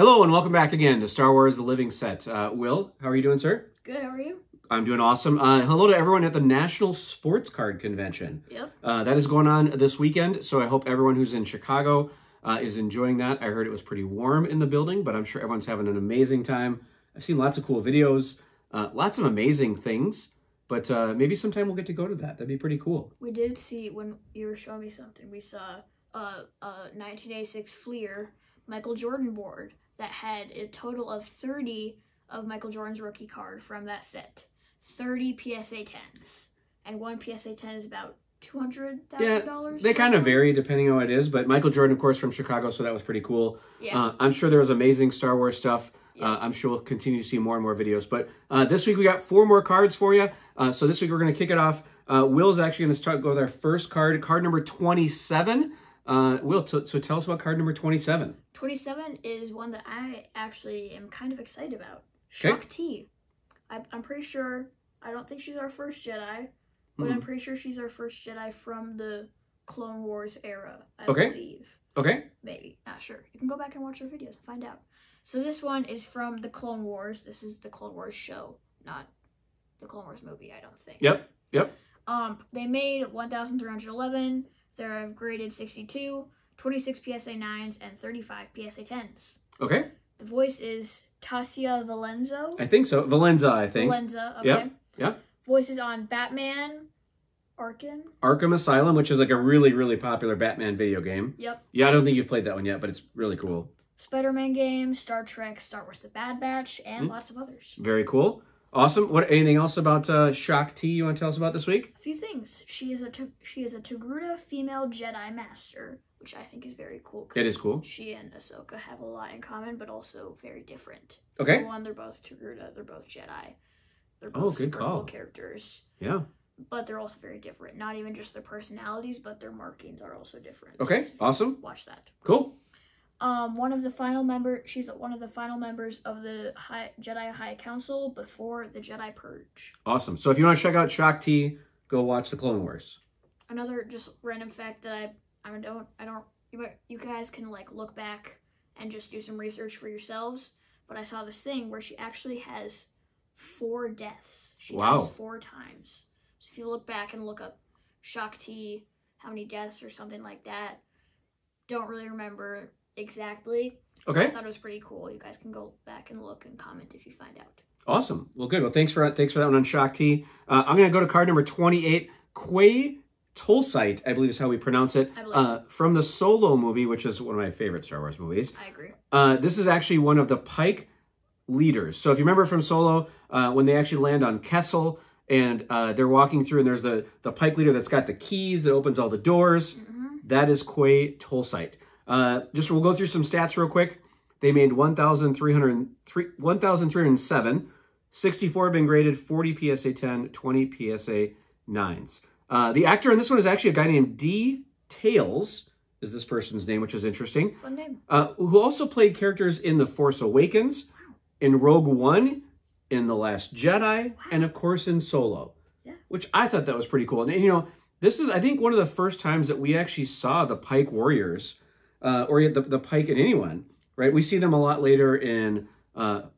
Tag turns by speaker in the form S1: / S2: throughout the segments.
S1: Hello and welcome back again to Star Wars The Living Set. Will, how are you doing, sir?
S2: Good, how are you?
S1: I'm doing awesome. Hello to everyone at the National Sports Card Convention.
S2: Yep.
S1: That is going on this weekend, so I hope everyone who's in Chicago is enjoying that. I heard it was pretty warm in the building, but I'm sure everyone's having an amazing time. I've seen lots of cool videos, lots of amazing things, but maybe sometime we'll get to go to that. That'd be pretty cool.
S2: We did see, when you were showing me something, we saw a 1986 Fleer Michael Jordan board that had a total of 30 of Michael Jordan's rookie card from that set. 30 PSA 10s. And one PSA 10 is about $200,000.
S1: Yeah, they kind of vary depending on what it is, but Michael Jordan, of course, from Chicago, so that was pretty cool.
S2: Yeah.
S1: I'm sure there was amazing Star Wars stuff. Yeah. I'm sure we'll continue to see more and more videos. But this week we got 4 more cards for you. So this week we're going to kick it off. Will's actually going to go with our first card, card number 27. Will, so tell us about card number 27.
S2: 27 is one that I actually am kind of excited about.
S1: Okay.
S2: Shaak T. I'm pretty sure, I don't think she's our first Jedi, but I'm pretty sure she's our first Jedi from the Clone Wars era, I believe.
S1: Okay.
S2: Maybe, not sure. You can go back and watch our videos and find out. So this one is from the Clone Wars. This is the Clone Wars show, not the Clone Wars movie, I don't think.
S1: Yep.
S2: They made 1,311. They're graded 62, 26 PSA 9s, and 35 PSA 10s.
S1: Okay.
S2: The voice is Tasia Valenzo.
S1: I think so. Valenza, I think.
S2: Valenza, okay.
S1: Yep.
S2: Voices on Batman,
S1: Arkham Asylum, which is like a really, really popular Batman video game.
S2: Yep.
S1: Yeah, I don't think you've played that one yet, but it's really cool.
S2: Spider-Man games, Star Trek, Star Wars The Bad Batch, and lots of others.
S1: Very cool. Awesome. Anything else about Shaak T you want to tell us about this week?
S2: A few things. She is a Togruta female Jedi Master, which I think is very cool.
S1: It is cool.
S2: She and Ahsoka have a lot in common, but also very different.
S1: Okay.
S2: For one, they're both Togruta. They're both Jedi. They're both super cool characters.
S1: Yeah.
S2: But they're also very different. Not even just their personalities, but their markings are also different.
S1: Okay.
S2: So
S1: awesome.
S2: Watch that.
S1: Cool.
S2: She's one of the final members of the Jedi High Council before the Jedi Purge.
S1: Awesome. So if you want to check out Shaak T, go watch the Clone Wars.
S2: Another just random fact that you guys can like look back and just do some research for yourselves. But I saw this thing where she actually has 4 deaths. She dies 4 times. So if you look back and look up Shaak T, how many deaths or something like that, don't really remember exactly.
S1: Okay.
S2: I thought it was pretty cool. You guys can go back and look and comment if you find out. Awesome.
S1: Well, good. Well, thanks for that one on Shaak T. I'm going to go to card number 28. Quay Tolsite, I believe is how we pronounce it. From the Solo movie, which is one of my favorite Star Wars movies.
S2: I agree.
S1: This is actually one of the Pyke leaders. So if you remember from Solo, when they actually land on Kessel and they're walking through and there's the Pyke leader that's got the keys that opens all the doors. That is Quay Tolsite. We'll go through some stats real quick. They made 1,307, 64 have been graded, 40 PSA 10, 20 PSA 9s. The actor in this one is actually a guy named D. Tales, is this person's name, which is interesting.
S2: Fun name.
S1: Who also played characters in The Force Awakens, in Rogue One, in The Last Jedi, and of course in Solo. Yeah. Which I thought that was pretty cool. And you know, this is, I think, one of the first times that we actually saw the Pyke warriors, or the Pyke in anyone, right? We see them a lot later in, help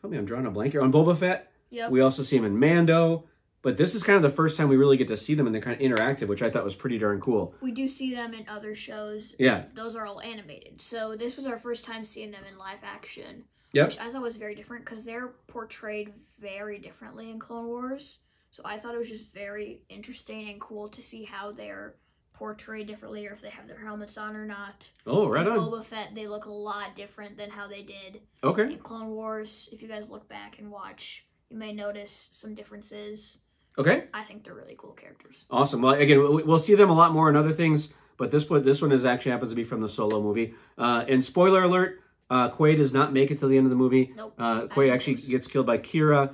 S1: me, I'm drawing a blank here, on Boba Fett.
S2: Yep.
S1: We also see them in Mando, but this is kind of the first time we really get to see them and they're kind of interactive, which I thought was pretty darn cool.
S2: We do see them in other shows.
S1: Yeah.
S2: Those are all animated. So this was our first time seeing them in live action.
S1: Yep.
S2: Which I thought was very different because they're portrayed very differently in Clone Wars. So I thought it was just very interesting and cool to see how they're portrayed differently, or if they have their helmets on or not.
S1: Oh, right on.
S2: Boba Fett, they look a lot different than how they did in Clone Wars. If you guys look back and watch, you may notice some differences.
S1: Okay.
S2: I think they're really cool characters.
S1: Awesome. Well, again, we'll see them a lot more in other things, but this one actually happens to be from the Solo movie. And spoiler alert, Quay does not make it to the end of the movie.
S2: Nope.
S1: Quay actually gets killed by Kira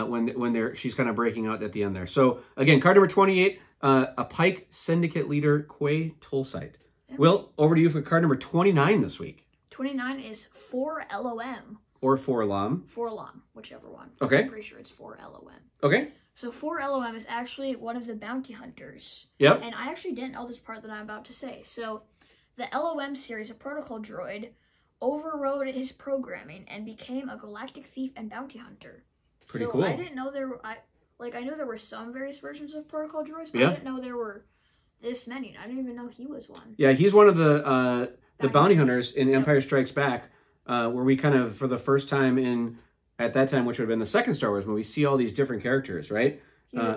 S1: when she's kind of breaking out at the end there. So again, card number 28, a Pyke Syndicate leader, Quay Tolsite. Yep. Will, over to you for card number 29 this week.
S2: 29 is 4 LOM.
S1: Or 4 LOM.
S2: 4 LOM, whichever one.
S1: Okay.
S2: I'm pretty sure it's 4 LOM.
S1: Okay.
S2: So 4 LOM is actually one of the bounty hunters.
S1: Yep.
S2: And I actually didn't know this part that I'm about to say. So The LOM series of protocol droid overrode his programming and became a galactic thief and bounty hunter.
S1: Pretty cool.
S2: I didn't know there were, I knew there were some various versions of protocol droids, but
S1: Yeah.
S2: I didn't know there were this many. I didn't even know he was one.
S1: Yeah, he's one of the bounty hunters in
S2: Yep.
S1: Empire Strikes Back, where we kind of, for the first time at that time, which would have been the second Star Wars movie, see all these different characters, right?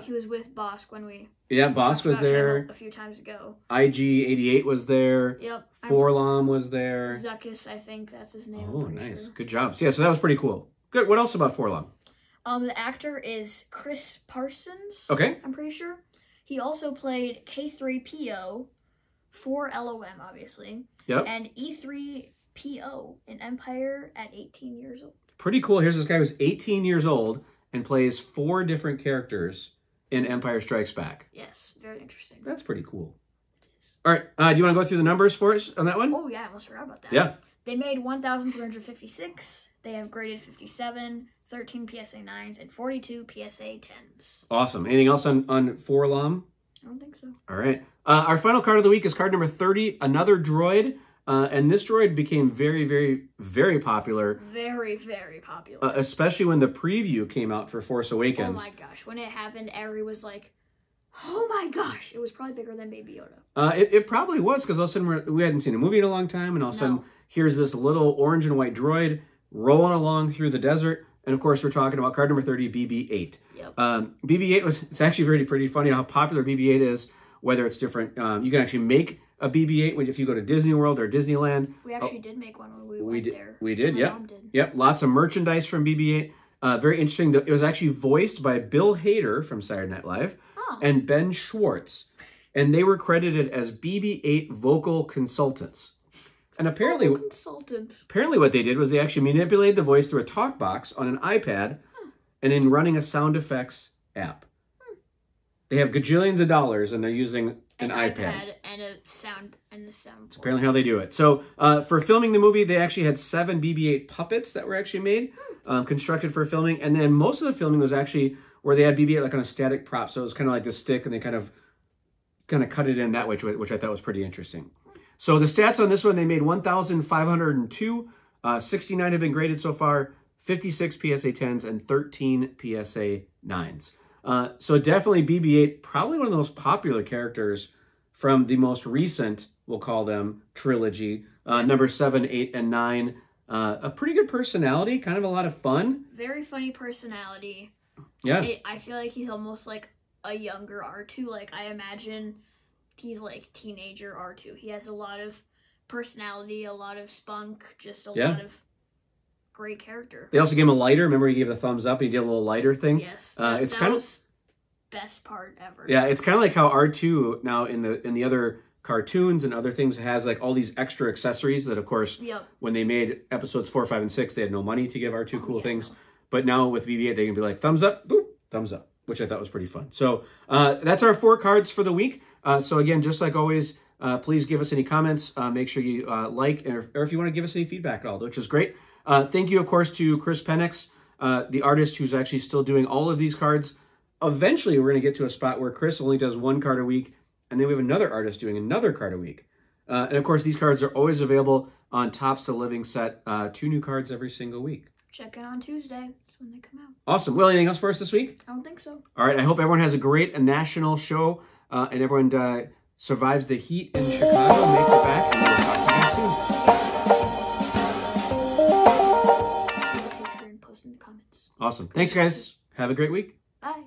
S2: He was with Bosk when we
S1: Bosk was there
S2: a few times ago.
S1: IG-88 was there.
S2: Yep.
S1: LOM was there.
S2: Zuckuss, I think that's his name.
S1: Oh, nice. Sure. Good job. So, yeah, so that was pretty cool. Good. What else about LOM?
S2: The actor is Chris Parsons.
S1: Okay.
S2: I'm pretty sure. He also played K3PO for LOM, obviously.
S1: Yep.
S2: And E3PO in Empire at 18 years old.
S1: Pretty cool. Here's this guy who's 18 years old and plays 4 different characters in Empire Strikes Back.
S2: Yes, very interesting.
S1: That's pretty cool. All right. Do you want to go through the numbers for us on that one?
S2: Oh, yeah, I almost forgot about that.
S1: Yeah.
S2: They made 1,356. They have graded 57, 13 PSA 9s, and 42 PSA 10s.
S1: Awesome. Anything else on LOM?
S2: I don't think so.
S1: All right. Our final card of the week is card number 30, another droid. And this droid became very, very, very popular.
S2: Very, very popular.
S1: Especially when the preview came out for Force Awakens.
S2: Oh my gosh. When it happened, Ari was like, oh my gosh. It was probably bigger than Baby Yoda.
S1: It probably was, because all of a sudden we hadn't seen a movie in a long time. And all of a sudden, here's this little orange and white droid rolling along through the desert. And of course, we're talking about card number 30, BB-8.
S2: Yep.
S1: BB-8 it's actually pretty funny how popular BB-8 is, whether it's different. You can actually make a BB-8 if you go to Disney World or Disneyland.
S2: We actually did make one when we went there.
S1: We did,
S2: My
S1: yep.
S2: mom did.
S1: Yep, lots of merchandise from BB-8. Very interesting. It was actually voiced by Bill Hader from Saturday Night Live and Ben Schwartz. And they were credited as BB-8 vocal consultants. And apparently what they did was they actually manipulated the voice through a talk box on an iPad and in running a sound effects app. They have gajillions of dollars and they're using an iPad
S2: and a sound
S1: That's apparently how they do it. So for filming the movie, they actually had 7 BB-8 puppets that were actually made, constructed for filming. And then most of the filming was actually where they had BB-8 like on a static prop. So it was kind of like this stick and they kind of cut it in that way, which I thought was pretty interesting. So the stats on this one, they made 1,502. 69 have been graded so far, 56 PSA 10s and 13 PSA 9s. So definitely BB-8, probably one of the most popular characters from the most recent, we'll call them, trilogy. Number 7, 8, and 9. A pretty good personality, kind of a lot of fun.
S2: Very funny personality.
S1: Yeah.
S2: I feel like he's almost like a younger R2. Like, I imagine he's like teenager R2. He has a lot of personality, a lot of spunk, just a lot of great character. They
S1: also gave him a lighter. Remember, he gave the thumbs up. He did a little lighter thing.
S2: Yes,
S1: it's kind of
S2: best part ever.
S1: Yeah, it's kind of like how R2 now in the other cartoons and other things has like all these extra accessories that, of course, when they made episodes 4, 5, and 6, they had no money to give R2 cool things. But now with BB-8, they can be like thumbs up, boop, thumbs up, which I thought was pretty fun. So that's our 4 cards for the week. So again, just like always, please give us any comments. Make sure you like, or if you want to give us any feedback at all, which is great. Thank you, of course, to Chris Penix, the artist who's actually still doing all of these cards. Eventually, we're going to get to a spot where Chris only does 1 card a week, and then we have another artist doing another card a week. And of course, these cards are always available on Topps The Living Set. 2 new cards every single week.
S2: Check it on Tuesday. That's when they come out.
S1: Awesome. Will, anything else for us this week?
S2: I don't think so.
S1: All right. I hope everyone has a great national show and everyone survives the heat in Chicago, makes it back, and we'll talk to you soon.
S2: Take a picture and post in the comments.
S1: Awesome. Thanks, guys. Have a great week.
S2: Bye.